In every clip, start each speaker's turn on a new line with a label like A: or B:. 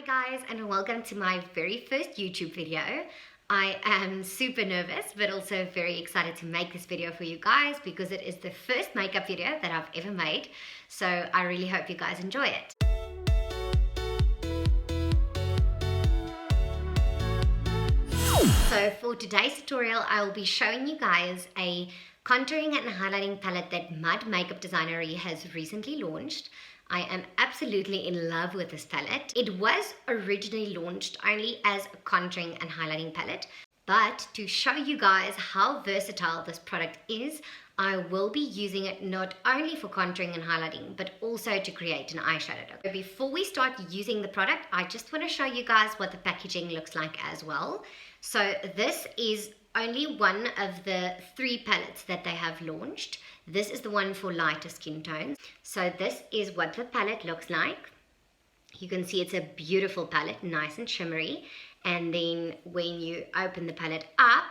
A: Hi guys, and welcome to my very first YouTube video. I am super nervous but also very excited to make this video for you guys because it is the first makeup video that I've ever made, so I really hope you guys enjoy it. So for today's tutorial I will be showing you guys a contouring and highlighting palette that MUD Makeup Designery has recently launched. I am absolutely in love with this palette. It was originally launched only as a contouring and highlighting palette, but to show you guys how versatile this product is, I will be using it not only for contouring and highlighting, but also to create an eyeshadow look. But before we start using the product, I just want to show you guys what the packaging looks like as well. So this is only one of the 3 palettes that they have launched. This is the one for lighter skin tones. So this is what the palette looks like. You can see it's a beautiful palette, nice and shimmery. And then when you open the palette up,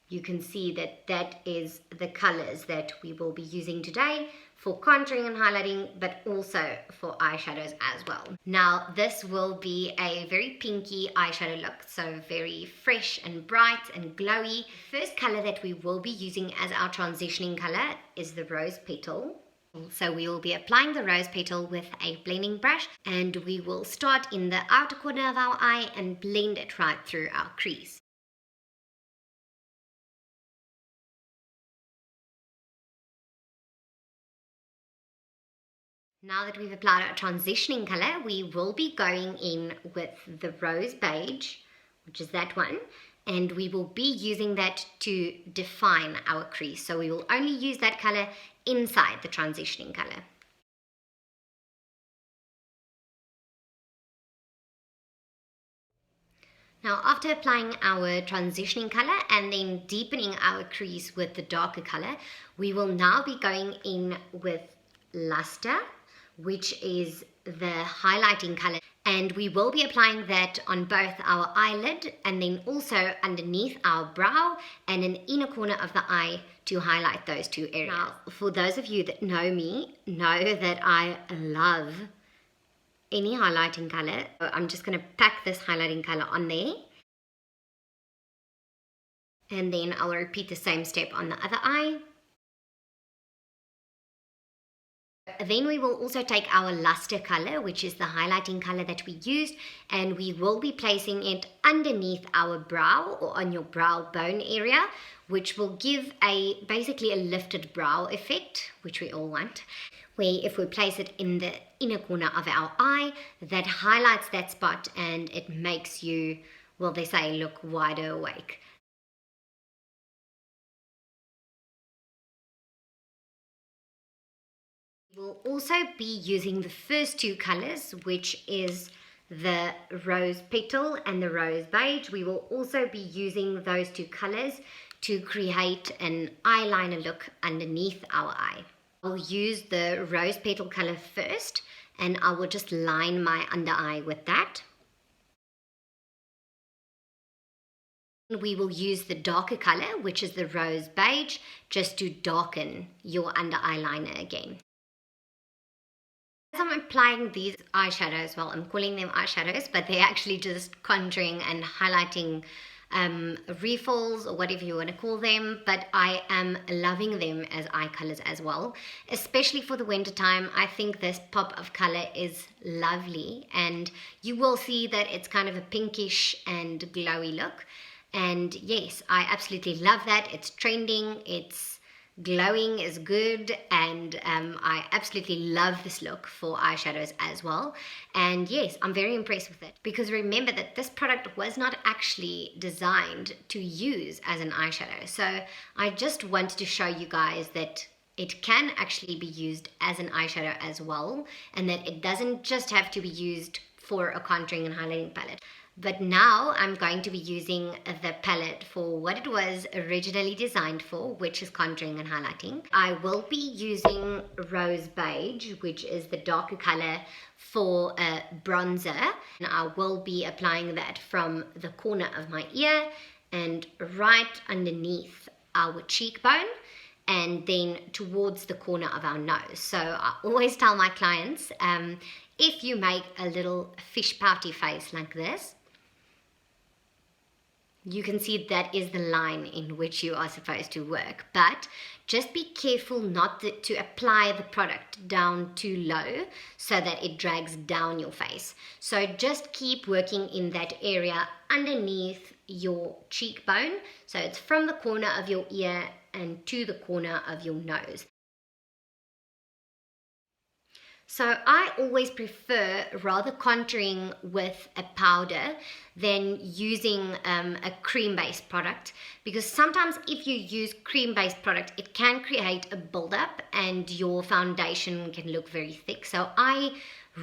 A: you can see that that is the colors that we will be using today for contouring and highlighting, but also for eyeshadows as well. Now this will be a very pinky eyeshadow look, so very fresh and bright and glowy. First color that we will be using as our transitioning color is the Rose Petal. So we will be applying the Rose Petal with a blending brush, and we will start in the outer corner of our eye and blend it right through our crease. Now that we've applied our transitioning color, we will be going in with the Rose Beige, which is that one, and we will be using that to define our crease. So we will only use that color inside the transitioning color. Now after applying our transitioning color and then deepening our crease with the darker color, we will now be going in with Luster, which is the highlighting color, and we will be applying that on both our eyelid and then also underneath our brow and in the inner corner of the eye to highlight those 2 areas. Now, for those of you that know me, know that I love any highlighting color. So I'm just going to pack this highlighting color on there, and then I'll repeat the same step on the other eye. Then we will also take our luster color, which is the highlighting color that we used, and we will be placing it underneath our brow or on your brow bone area, which will give basically a lifted brow effect, which we all want, where if we place it in the inner corner of our eye, that highlights that spot and it makes you, well, they say, look wider awake. We'll also be using the first 2 colors, which is the Rose Petal and the Rose Beige. We will also be using those 2 colors to create an eyeliner look underneath our eye. I'll use the Rose Petal color first, and I will just line my under eye with that. We will use the darker color, which is the Rose Beige, just to darken your under eyeliner again. As I'm applying these eyeshadows, well, I'm calling them eyeshadows, but they're actually just contouring and highlighting refills or whatever you want to call them, but I am loving them as eye colors as well, especially for the winter time. I think this pop of color is lovely, and you will see that it's kind of a pinkish and glowy look, and yes, I absolutely love that. It's trending, it's glowing is good, and I absolutely love this look for eyeshadows as well. And yes, I'm very impressed with it, because remember that this product was not actually designed to use as an eyeshadow. So I just wanted to show you guys that it can actually be used as an eyeshadow as well, and that it doesn't just have to be used for a contouring and highlighting palette. But now I'm going to be using the palette for what it was originally designed for, which is contouring and highlighting. I will be using Rose Beige, which is the darker color, for a bronzer. And I will be applying that from the corner of my ear and right underneath our cheekbone. and then towards the corner of our nose. So I always tell my clients, if you make a little fish pouty face like this, you can see that is the line in which you are supposed to work. But just be careful not to apply the product down too low so that it drags down your face. So just keep working in that area underneath your cheekbone. So it's from the corner of your ear and to the corner of your nose. So I always prefer rather contouring with a powder than using a cream-based product, because sometimes if you use cream-based product, it can create a buildup and your foundation can look very thick. So I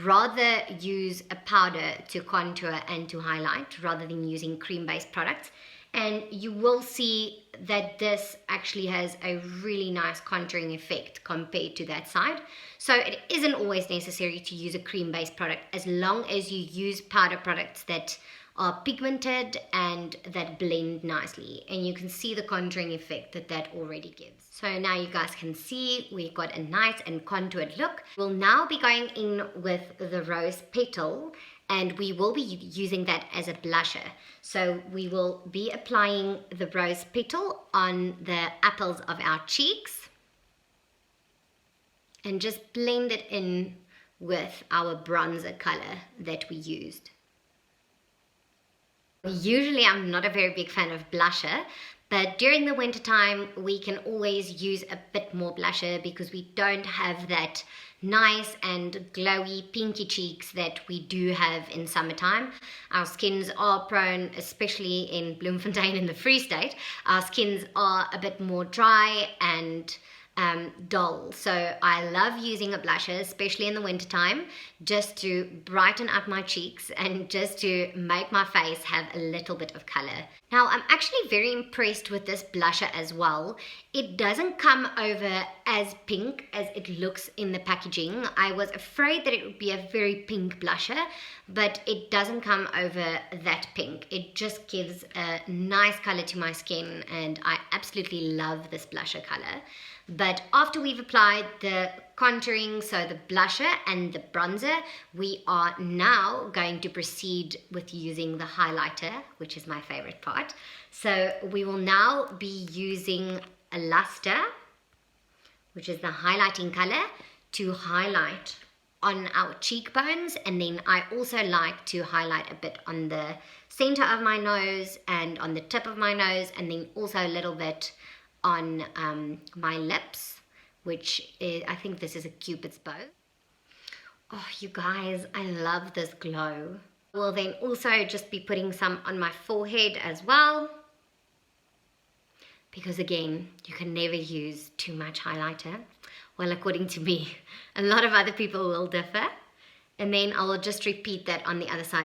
A: rather use a powder to contour and to highlight rather than using cream-based products. And you will see that this actually has a really nice contouring effect compared to that side. So it isn't always necessary to use a cream-based product as long as you use powder products that are pigmented and that blend nicely. And you can see the contouring effect that already gives. So now you guys can see we've got a nice and contoured look. We'll now be going in with the rose petal, and we will be using that as a blusher. So we will be applying the rose petal on the apples of our cheeks and just blend it in with our bronzer color that we used. Usually I'm not a very big fan of blusher, but during the winter time we can always use a bit more blusher because we don't have that nice and glowy pinky cheeks that we do have in summertime. Our skins are prone, especially in Bloemfontein in the Free State, our skins are a bit more dry and dull. So I love using a blusher, especially in the winter time, just to brighten up my cheeks and just to make my face have a little bit of color. Now I'm actually very impressed with this blusher as well. It doesn't come over as pink as it looks in the packaging. I was afraid that it would be a very pink blusher, but it doesn't come over that pink. It just gives a nice color to my skin, and I absolutely love this blusher color. But after we've applied the contouring, so the blusher and the bronzer, we are now going to proceed with using the highlighter, which is my favorite part. So we will now be using a luster, which is the highlighting color, to highlight on our cheekbones. And then I also like to highlight a bit on the center of my nose and on the tip of my nose, and then also a little bit on my lips, which is, I think this is a Cupid's bow. Oh, you guys, I love this glow. We'll then also just be putting some on my forehead as well, because again, you can never use too much highlighter. Well, according to me, a lot of other people will differ. And then I will just repeat that on the other side.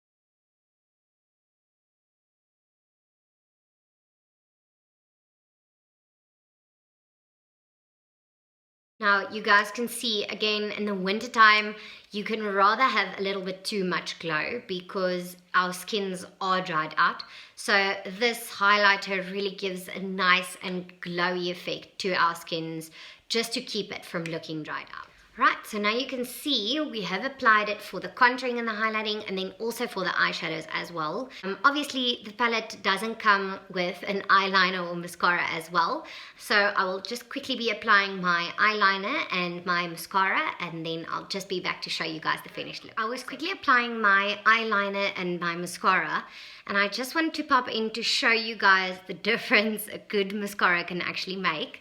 A: Now you guys can see again in the winter time you can rather have a little bit too much glow because our skins are dried out. So this highlighter really gives a nice and glowy effect to our skins just to keep it from looking dried out. Right, so now you can see we have applied it for the contouring and the highlighting, and then also for the eyeshadows as well. Obviously the palette doesn't come with an eyeliner or mascara as well, so I will just quickly be applying my eyeliner and my mascara, and then I'll just be back to show you guys the finished look. I was quickly applying my eyeliner and my mascara, and I just wanted to pop in to show you guys the difference a good mascara can actually make.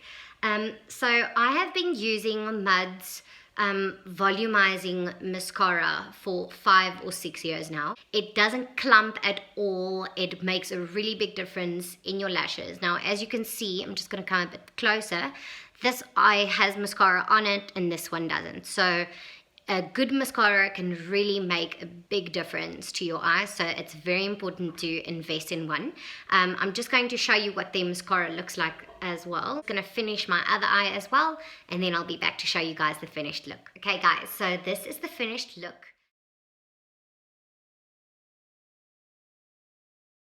A: So I have been using MUD's Volumizing Mascara for 5 or 6 years now. It doesn't clump at all. It makes a really big difference in your lashes. Now, as you can see, I'm just going to come a bit closer. This eye has mascara on it and this one doesn't. So a good mascara can really make a big difference to your eyes, so it's very important to invest in one. I'm just going to show you what the mascara looks like as well. I'm going to finish my other eye as well, and then I'll be back to show you guys the finished look. Okay guys, so this is the finished look.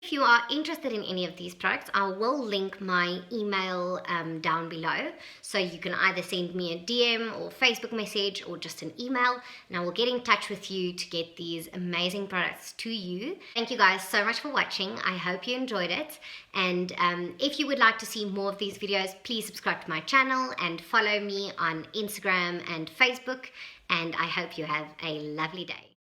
A: If you are interested in any of these products, I will link my email down below, so you can either send me a DM or Facebook message or just an email, and I will get in touch with you to get these amazing products to you. Thank you guys so much for watching. I hope you enjoyed it, and if you would like to see more of these videos, please subscribe to my channel and follow me on Instagram and Facebook, and I hope you have a lovely day.